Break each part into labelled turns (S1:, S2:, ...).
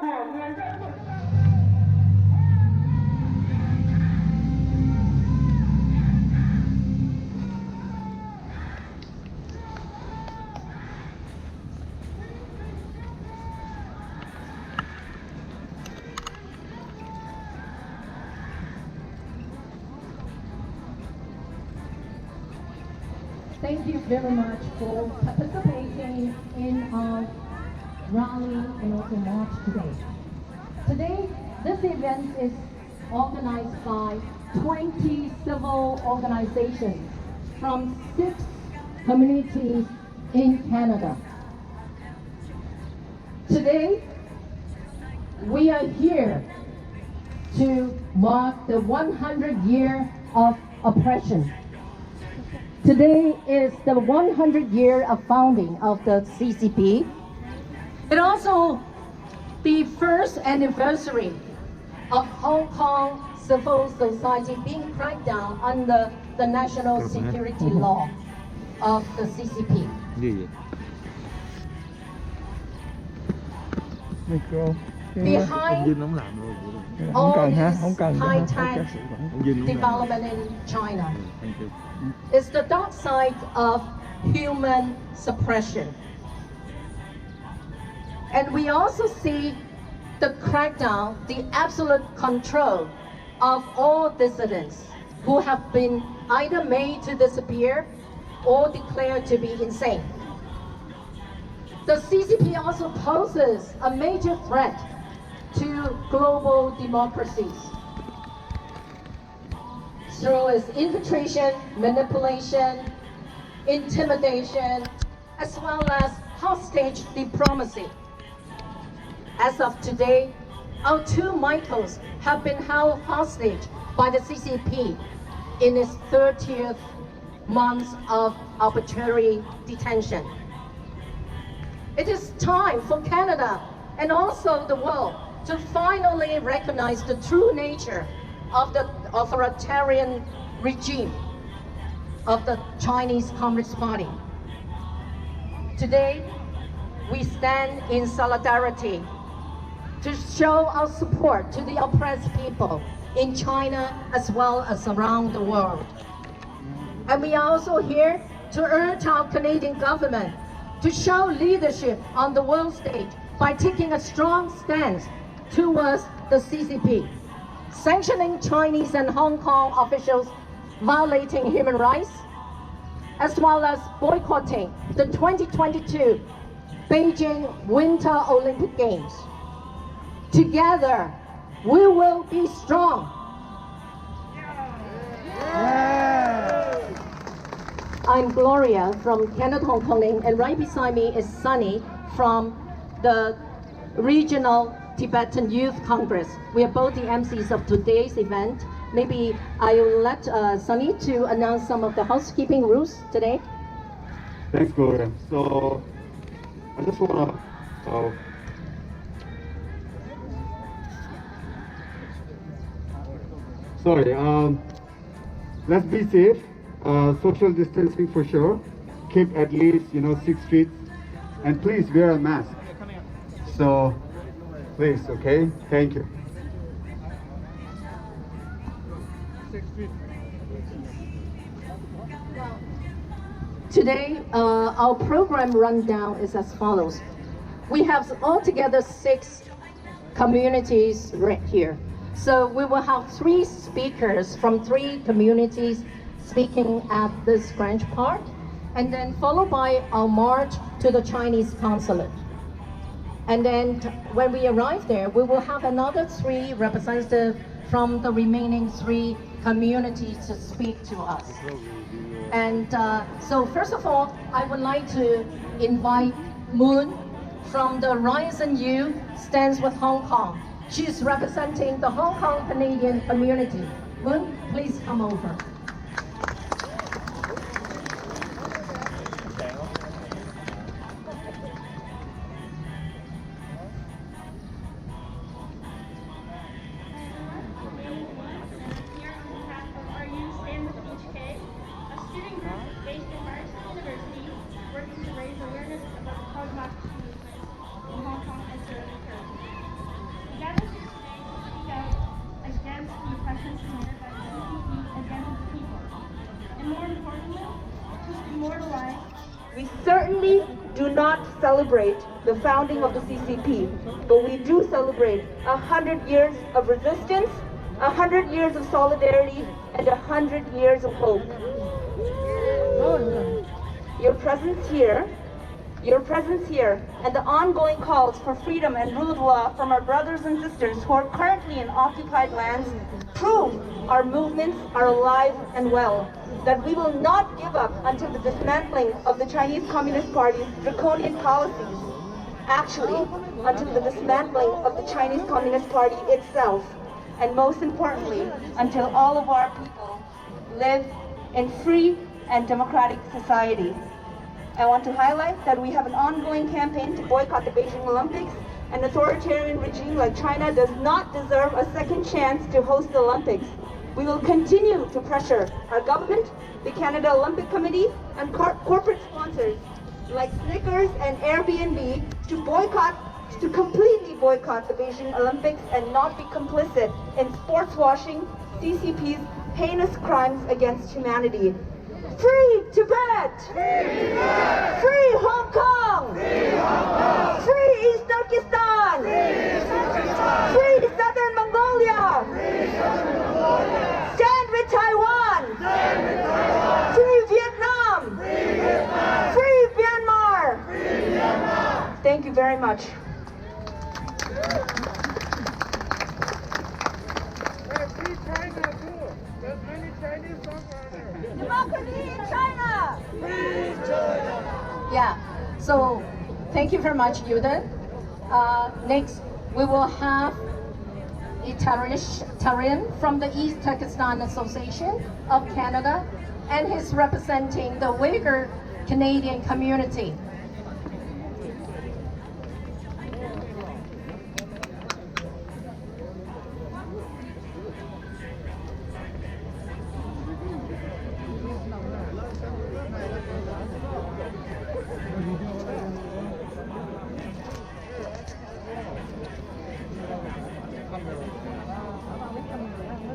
S1: Thank you very much for participating in our rally and also march today. Today, this event is organized by 20 civil organizations from 6 communities in Canada. Today, we are here to mark the 100 year of oppression. Today is the 100 year of founding of the CCP. It also the first anniversary of Hong Kong civil society being cracked down under the national security law of the CCP. Behind all this high-tech development in China is the dark side of human suppression. And we also see the crackdown, the absolute control of all dissidents who have been either made to disappear or declared to be insane. The CCP also poses a major threat to global democracies through its infiltration, manipulation, intimidation, as well as hostage diplomacy. As of today, our 2 Michaels have been held hostage by the CCP in its 30th month of arbitrary detention. It is time for Canada and also the world to finally recognize the true nature of the authoritarian regime of the Chinese Communist Party. Today, we stand in solidarity to show our support to the oppressed people in China as well as around the world. And we are also here to urge our Canadian government to show leadership on the world stage by taking a strong stance towards the CCP, sanctioning Chinese and Hong Kong officials violating human rights, as well as boycotting the 2022 Beijing Winter Olympic Games. Together, we will be strong. I'm Gloria from Canada Hong Kong, and right beside me is Sunny from the Regional Tibetan Youth Congress. We are both the MCs of today's event. Maybe I will let Sunny to announce some of the housekeeping rules today.
S2: Thanks, Gloria. So I just want to let's be safe. Social distancing for sure. Keep at least 6 feet, and please wear a mask. So please, okay? Thank you.
S3: 6 feet.
S1: Today, our program rundown is as follows. We have altogether 6 communities right here. So we will have 3 speakers from 3 communities speaking at this French part, and then followed by our march to the Chinese consulate. And then when we arrive there, we will have another 3 representatives from the remaining 3 communities to speak to us. And so first of all, I would like to invite Moon from the Rising Youth Stands with Hong Kong. She's representing the Hong Kong Canadian community. Moon, please come over.
S4: actions against its people. And more importantly, to immortalize.
S5: We certainly do not celebrate the founding of the CCP, but we do celebrate 100 years of resistance, 100 years of solidarity, and 100 years of hope. Your presence here, and the ongoing calls for freedom and rule of law from our brothers and sisters who are currently in occupied lands prove our movements are alive and well, that we will not give up until the dismantling of the Chinese Communist Party's draconian policies. Actually, until the dismantling of the Chinese Communist Party itself, and most importantly, until all of our people live in free and democratic society. I want to highlight that we have an ongoing campaign to boycott the Beijing Olympics. An authoritarian regime like China does not deserve a second chance to host the Olympics. We will continue to pressure our government, the Canada Olympic Committee, and corporate sponsors like Snickers and Airbnb to completely boycott the Beijing Olympics and not be complicit in sports washing CCP's heinous crimes against humanity. Free Tibet! Free Hong Kong! Free East Turkestan! Free Southern Mongolia! Stand with Taiwan! Free Vietnam! Free Myanmar! Thank you very much.
S3: Free China too. There's many Chinese songwriters.
S5: Democracy in China!
S1: Yeah, so thank you very much, Yuden. Next, we will have Tarian from the East Turkestan Association of Canada, and he's representing the Uyghur Canadian community.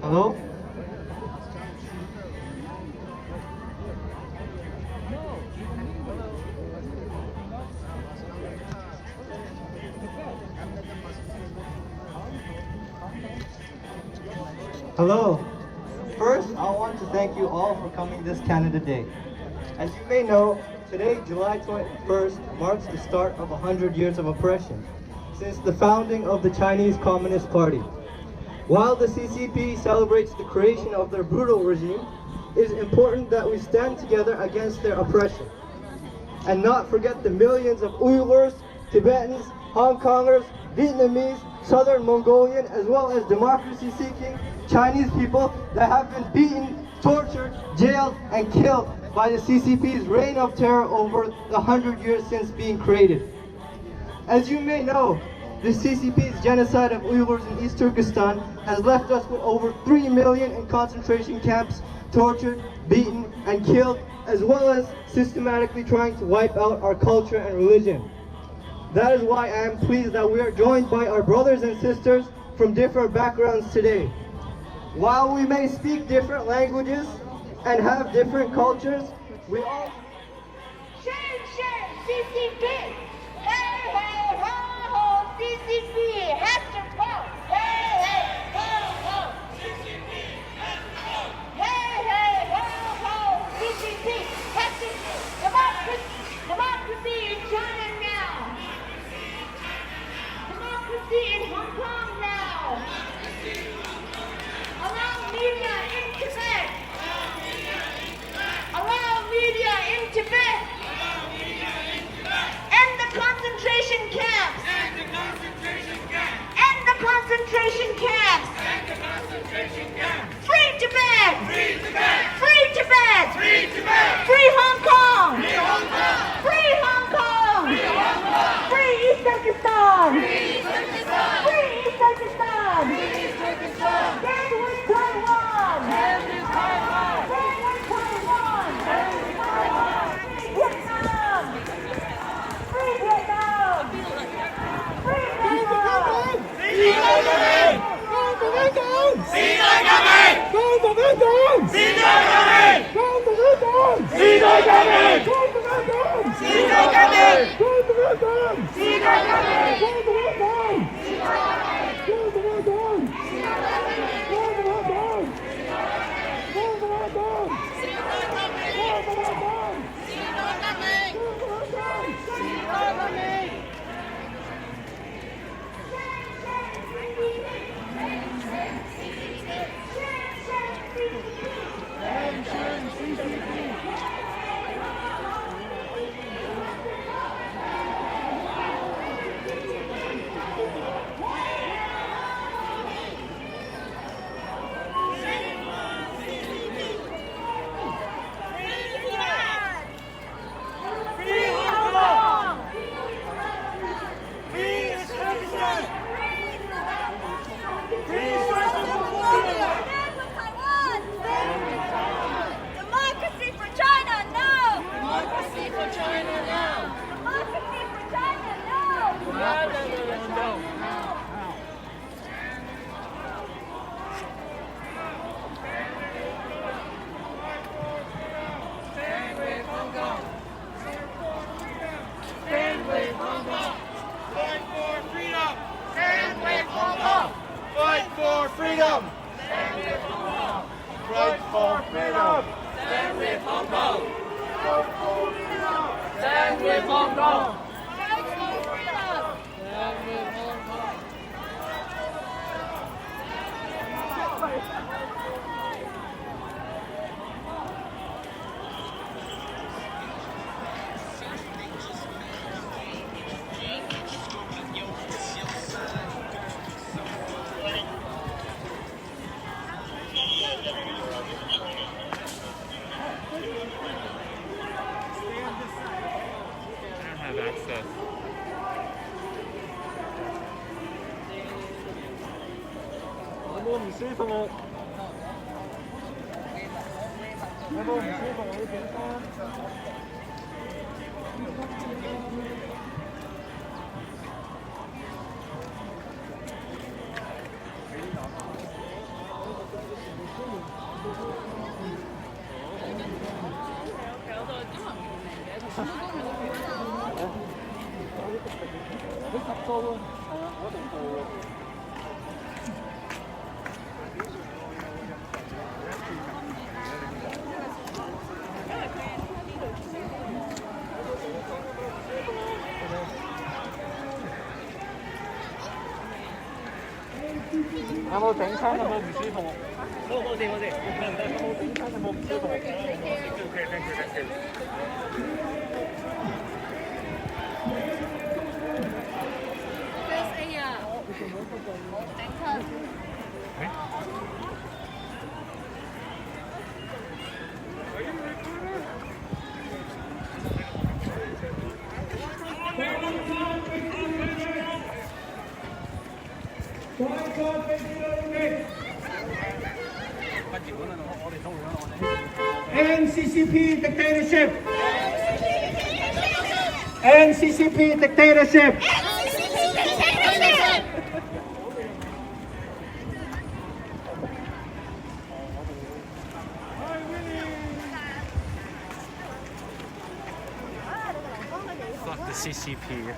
S6: Hello? Hello. First, I want to thank you all for coming this Canada Day. As you may know, today, July 21st, marks the start of 100 years of oppression since the founding of the Chinese Communist Party. While the CCP celebrates the creation of their brutal regime, it is important that we stand together against their oppression and not forget the millions of Uyghurs, Tibetans, Hong Kongers, Vietnamese, Southern Mongolian, as well as democracy-seeking Chinese people that have been beaten, tortured, jailed, and killed by the CCP's reign of terror over the 100 years since being created. As you may know, the CCP's genocide of Uyghurs in East Turkestan has left us with over 3 million in concentration camps, tortured, beaten, and killed, as well as systematically trying to wipe out our culture and religion. That is why I am pleased that we are joined by our brothers and sisters from different backgrounds today. While we may speak different languages and have different cultures, we all...
S4: CCP! Hey, hey, ho, ho! CCP has to go! Hey, hey, ho, ho! CCP has to go! Hey, hey, ho, ho! CCP has to go! Democracy in China now! Democracy in Hong Kong now! Allow media in Tibet! Allow media in
S3: 有冇整親？有冇唔舒服？冇事冇事，有冇整親？有冇唔舒服？OK，thank you，thank you。First
S7: A 啊，整親。
S3: NCCP dictatorship! NCCP dictatorship!
S8: Fuck the CCP.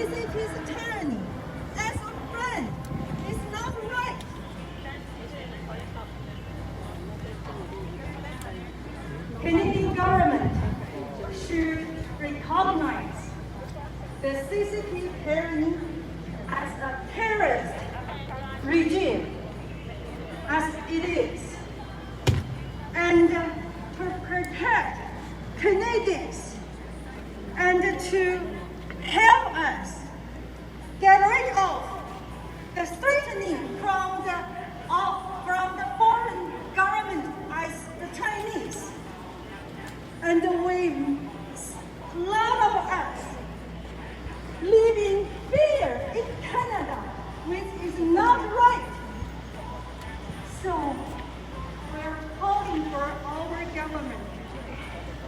S5: CCP's tyranny as a friend is not right. Canadian government should recognize the CCP tyranny as a terrorist regime, as it is, and to protect Canadians and to help us get rid of the threatening from the foreign government as the Chinese. And a lot of us live in fear in Canada, which is not right. So we're calling for our government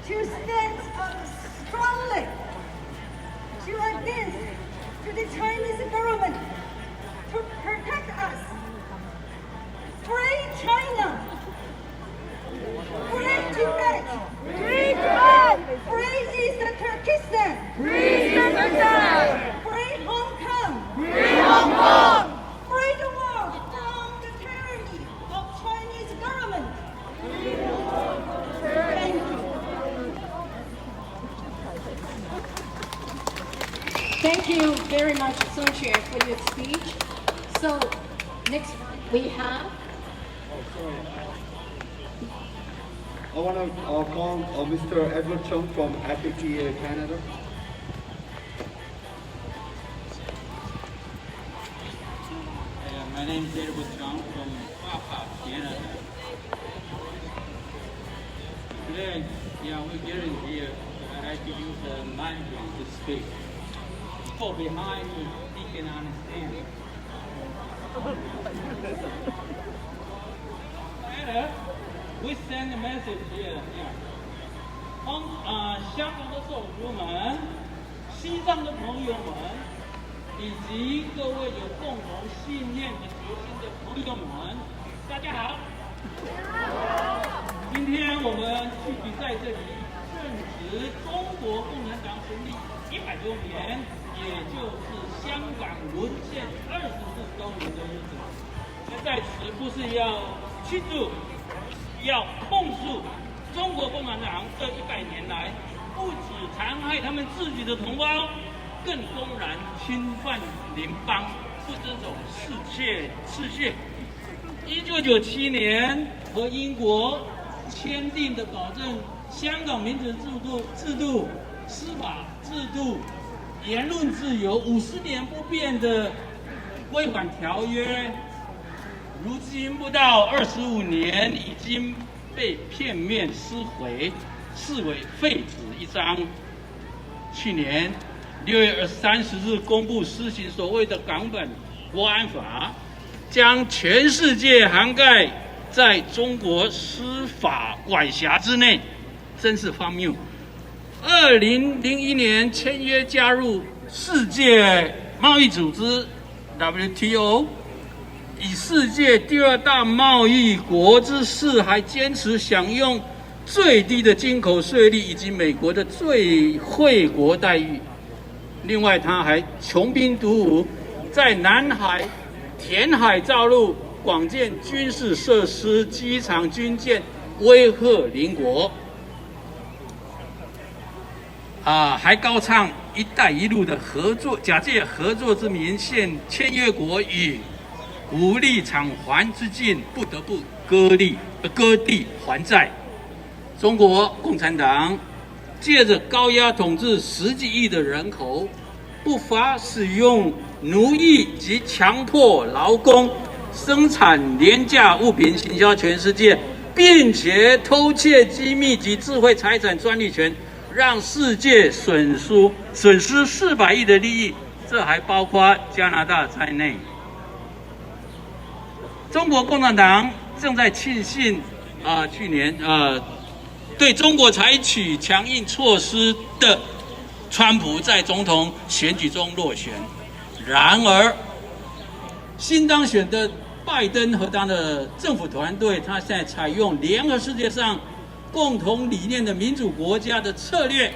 S5: to stand up strongly to against to the Chinese government to protect us. Free China! Free Tibet! Free Tibet! Free East Turkestan! Free East Turkestan! Free Hong Kong! Free Hong Kong! Free the world from the tyranny of Chinese government! Thank you.
S1: Thank you very much, Sun Chair, for your speech. So, next we have.
S2: I want to call Mr. Edward Chung from FPTA Canada.
S9: My name is Edward Chung from Canada. Today, we're getting here. I'd like to use the language to speak. People behind me, they can understand. We send a message here. 香港的手足们、西藏的朋友们，以及各位有共同信念和决心的朋友们，大家好。今天我们聚集在这里，正值中国共产党成立100周年，也就是香港沦陷24周年的日子。在此不是要庆祝。要控诉中国共产党这100年来，不只残害他们自己的同胞，更公然侵犯邻邦，不遵守世界。1997年和英国签订的保证香港民主制度、司法制度、言论自由50年不变的归还条约。如今不到25年，已经被片面撕毁，视为废纸一张。去年6月30日公布施行所谓的港本国安法，将全世界涵盖在中国司法管辖之内，真是荒谬。2001年签约加入世界贸易组织 WTO。以世界第2大贸易国之势，还坚持享用最低的进口税率以及美国的最惠国待遇。另外，他还穷兵黩武，在南海填海造陆，广建军事设施、机场、军舰，威吓邻国。还高唱“一带一路”的合作，假借合作之名，限签约国与无力偿还之境，不得不割地还债。中国共产党借着高压统治10几亿的人口，不乏使用奴役及强迫劳工生产廉价物品，行销全世界，并且偷窃机密及智慧财产专利权，让世界损失400亿的利益，这还包括加拿大在内。中国共产党正在庆幸去年对中国采取强硬措施的川普在总统选举中落选。然而，新当选的拜登和他的政府团队，他现在采用联合世界上共同理念的民主国家的策略，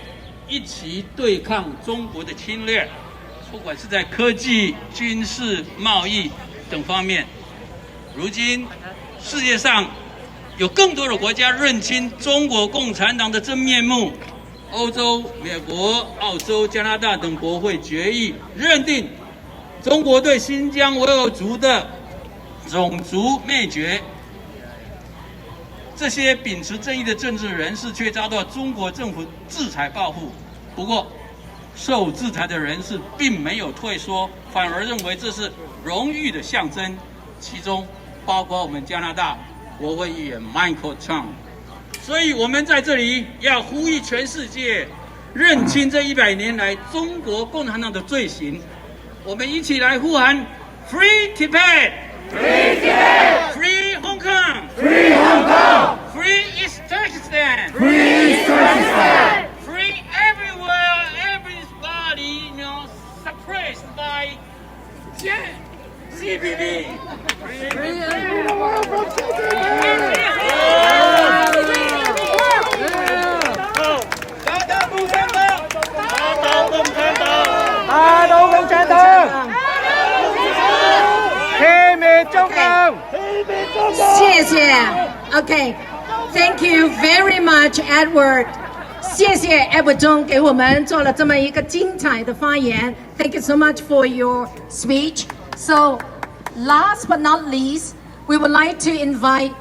S9: 一起对抗中国的侵略。不管是在科技、军事、贸易等方面，如今世界上有更多的国家认清中国共产党的真面目。欧洲、美国、澳洲、加拿大等国会决议认定中国对新疆维吾尔族的种族灭绝。这些秉持正义的政治人士却遭到中国政府制裁报复。不过，受制裁的人士并没有退缩，反而认为这是荣誉的象征，其中包括我们加拿大国会议员 Michael Tang。所以，我们在这里要呼吁全世界认清这100年来中国共产党的罪行。我们一起来呼喊 ：Free Tibet, Free Tibet, Free Hong Kong, Free Hong Kong, Free East Turkestan, Free East Turkestan, Free everywhere, everybody, suppressed by CPP. Free the world from CPP.
S3: 打倒共产党，灭灭中共，
S1: 谢谢。OK, thank you very much, Edward. 谢谢 Edward 中给我们做了这么一个精彩的发言。Thank you so much for your speech. So, last but not least, we would like to invite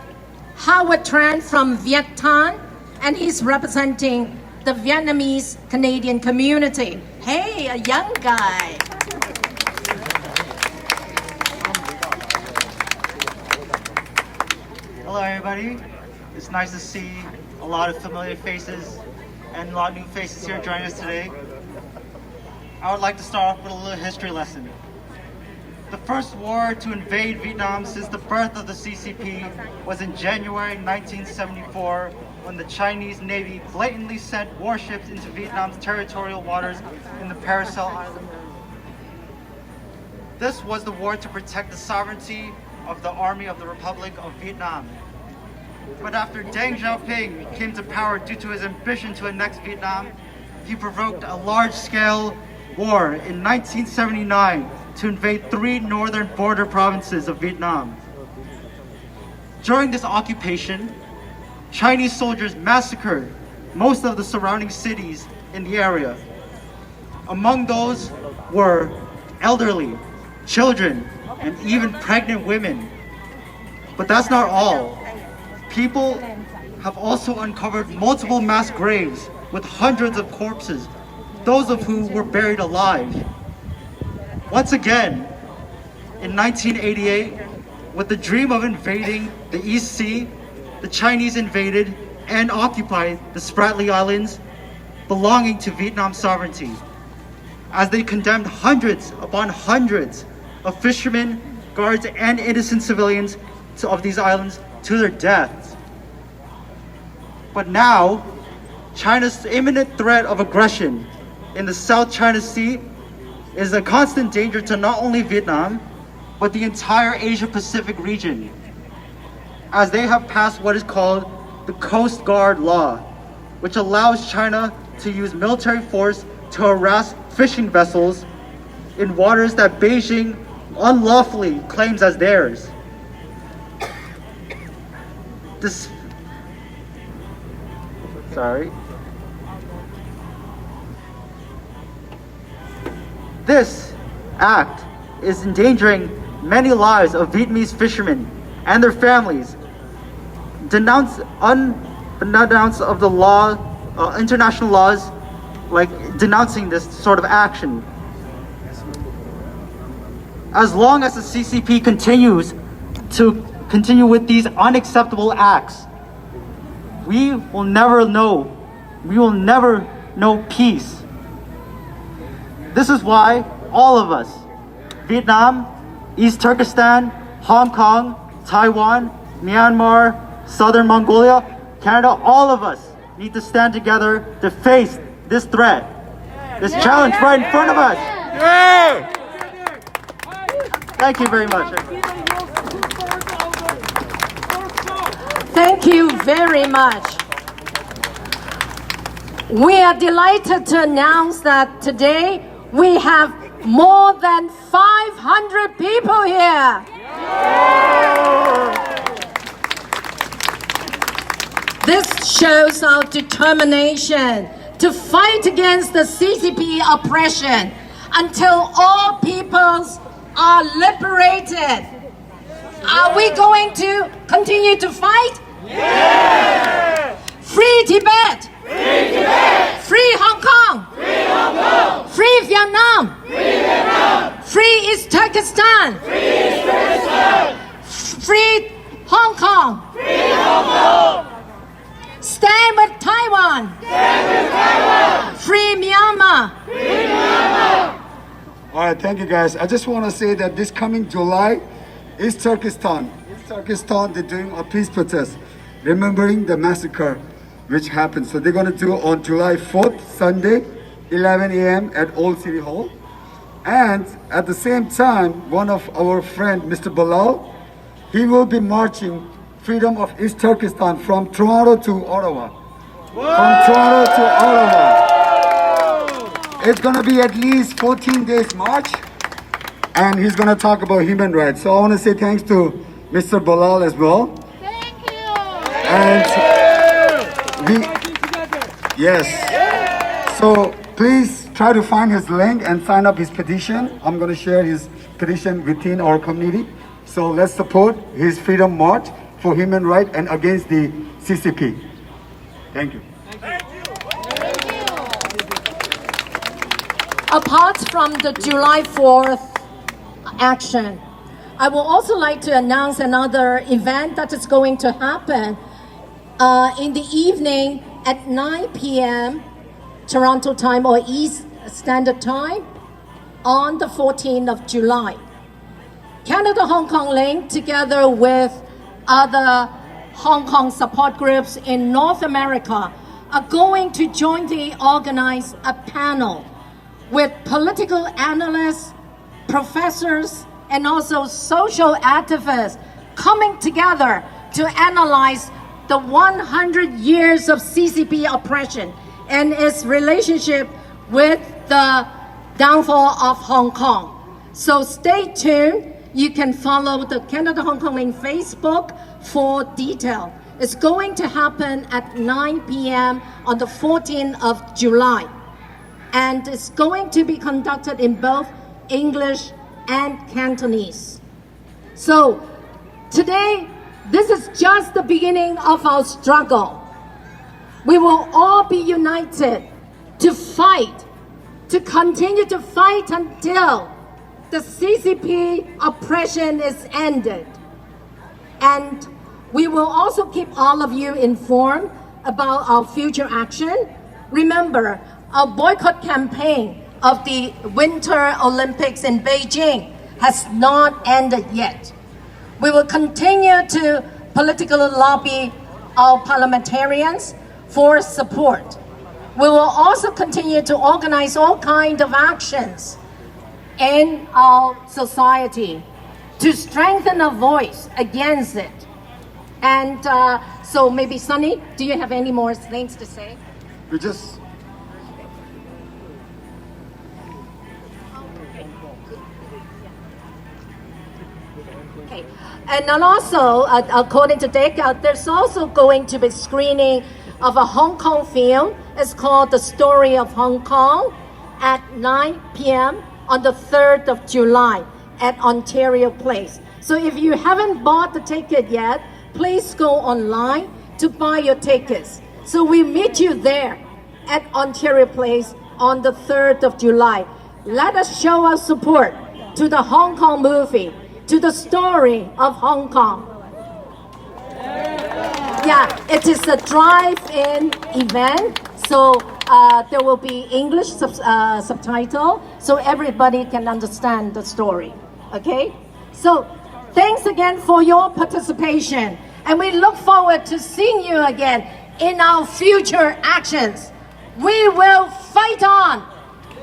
S1: Howard Tran from Vietnam, and he's representing the Vietnamese Canadian community. Hey, a young guy.
S10: Hello everybody. It's nice to see a lot of familiar faces and a lot of new faces here joining us today. I would like to start off with a little history lesson. The first war to invade Vietnam since the birth of the CCP was in January 1974, when the Chinese Navy blatantly sent warships into Vietnam's territorial waters in the Paracel Island. This was the war to protect the sovereignty of the Army of the Republic of Vietnam. But after Deng Xiaoping came to power due to his ambition to annex Vietnam, he provoked a large-scale war in 1979 to invade 3 northern border provinces of Vietnam. During this occupation, Chinese soldiers massacred most of the surrounding cities in the area. Among those were elderly, children, and even pregnant women. But that's not all. People have also uncovered multiple mass graves with hundreds of corpses, those of whom were buried alive. Once again, in 1988, with the dream of invading the East Sea, the Chinese invaded and occupied the Spratly Islands belonging to Vietnam's sovereignty, as they condemned hundreds upon hundreds of fishermen, guards, and innocent civilians of these islands to their deaths. But now, China's imminent threat of aggression in the South China Sea is a constant danger to not only Vietnam, but the entire Asia-Pacific region, as they have passed what is called the Coast Guard Law, which allows China to use military force to harass fishing vessels in waters that Beijing unlawfully claims as theirs. This act is endangering many lives of Vietnamese fishermen and their families. Unbeknownst of the law, international laws, like denouncing this sort of action. As long as the CCP continues with these unacceptable acts, we will never know peace. This is why all of us, Vietnam, East Turkestan, Hong Kong, Taiwan, Myanmar, Southern Mongolia, Canada, all of us need to stand together to face this threat, this challenge right in front of us. Thank you very much.
S1: Thank you very much. We are delighted to announce that today we have more than 500 people here. This shows our determination to fight against the CCP oppression until all peoples are liberated. Are we going to continue to fight?
S4: Yeah!
S1: Free Tibet!
S4: Free Tibet!
S1: Free Hong Kong!
S4: Free Hong Kong!
S1: Free Vietnam!
S4: Free Vietnam!
S1: Free East Turkestan!
S4: Free East Turkestan!
S1: Free Hong Kong!
S4: Free Hong Kong!
S1: Stand with Taiwan!
S4: Stand with Taiwan!
S1: Free Myanmar!
S4: Free Myanmar!
S2: All right, thank you guys. I just want to say that this coming July is Turkestan. East Turkestan, they're doing a peace protest, remembering the massacre which happened. So they're going to do on July 4th, Sunday, 11 a.m. at Old City Hall. And at the same time, one of our friend, Mr. Bilal, he will be marching freedom of East Turkestan from Toronto to Ottawa. From Toronto to Ottawa. It's going to be at least 14 days march. And he's going to talk about human rights. So I want to say thanks to Mr. Bilal as well.
S4: Thank you!
S2: And yes. So please try to find his link and sign up his petition. I'm going to share his petition within our community. So let's support his freedom march for human rights and against the CCP. Thank you.
S1: Apart from the July 4th action, I would also like to announce another event that is going to happen in the evening at 9 p.m. Toronto time or East Standard Time on the 14th of July. Canada-Hong Kong Link, together with other Hong Kong support groups in North America, are going to jointly organize a panel with political analysts, professors, and also social activists coming together to analyze the 100 years of CCP oppression and its relationship with the downfall of Hong Kong. So stay tuned. You can follow the Canada-Hong Kong Link Facebook for detail. It's going to happen at 9 p.m. on the 14th of July. And it's going to be conducted in both English and Cantonese. So today, this is just the beginning of our struggle. We will all be united to fight, to continue to fight until the CCP oppression is ended. And we will also keep all of you informed about our future action. Remember, our boycott campaign of the Winter Olympics in Beijing has not ended yet. We will continue to politically lobby our parliamentarians for support. We will also continue to organize all kinds of actions in our society to strengthen our voice against it. And so maybe Sunny, do you have any more things to say?
S2: We just...
S1: Okay. And then also, according to Dick, there's also going to be screening of a Hong Kong film. It's called The Story of Hong Kong at 9 p.m. on the 3rd of July at Ontario Place. So if you haven't bought the ticket yet, please go online to buy your tickets. So we meet you there at Ontario Place on the 3rd of July. Let us show our support to the Hong Kong movie, to the story of Hong Kong. Yeah, it is a drive-in event, so there will be English subtitle, so everybody can understand the story, okay? So thanks again for your participation, and we look forward to seeing you again in our future actions. We will fight on.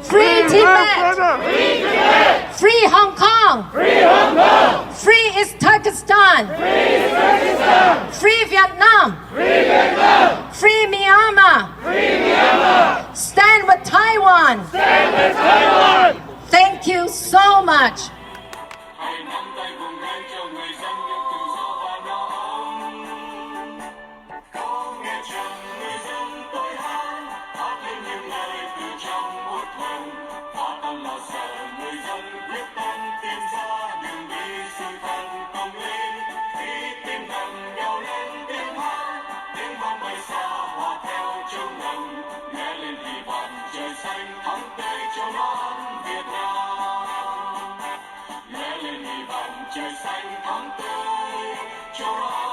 S1: Free Tibet!
S4: Free Tibet!
S1: Free Hong Kong!
S4: Free Hong Kong!
S1: Free East Turkestan!
S4: Free East Turkestan!
S1: Free Vietnam!
S4: Free Vietnam!
S1: Free Myanmar!
S4: Free Myanmar!
S1: Stand with Taiwan!
S4: Stand with Taiwan!
S1: Thank you so much.
S11: Trời xanh thắm tươi cho